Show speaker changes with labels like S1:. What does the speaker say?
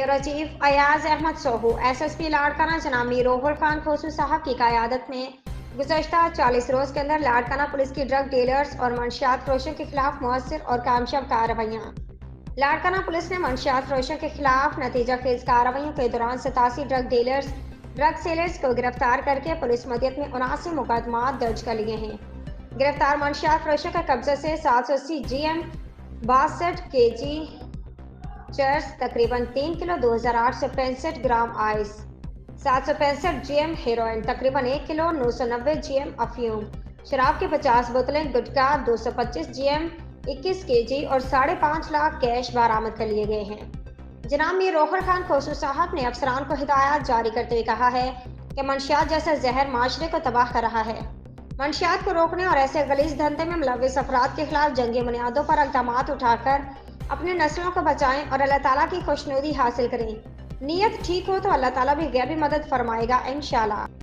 S1: Bureau chief Ayaz Ahmed Sohu, SSP Larkana जनाब मीर रोहुल खान खोसू साहब की क़यादत में गुज़श्ता 40 रोज़ के अंदर लाड़काना पुलिस की ड्रग डीलर्स और मंशियात फरोशों के खिलाफ मौसर और कामयाब कार्रवाइयाँ। लाड़काना पुलिस ने मंशियात फरोशों के खिलाफ नतीजा खेज कार्रवाइयों के दौरान 87 ड्रग डीलर्स, ड्रग सेलर्स को गिरफ्तार करके पुलिस मदियत में 79 मुकदमा दर्ज कर लिए हैं। गिरफ्तार मंशियात फरोशों के कब्जे से 780 GM 62 kg चर्स, तकरीबन 3 kilo 2865 gram ice, 765 GM heroin, तकरीबन 1 किलो 990 GM अफीम, शराब की 50 बोतलें, गुटखा 225 GM 21 kg और 5.5 लाख कैश बरामद कर लिए गए हैं। जनाब मीर रोहुल खान खोसू साहब ने अफसरान को हिदायत जारी करते हुए कहा है कि मंशियात जैसा जहर माशरे को तबाह कर रहा है। मंशियात को रोकने और ऐसे गलीज धंधे में मुलव्विस अफराद के खिलाफ जंगी बुनियादों पर इक़दामात उठाकर अपने नस्लों को बचाएं और अल्लाह ताला की खुशनुदी हासिल करें। नीयत ठीक हो तो अल्लाह ताला भी गैबी मदद फरमाएगा इंशाअल्लाह।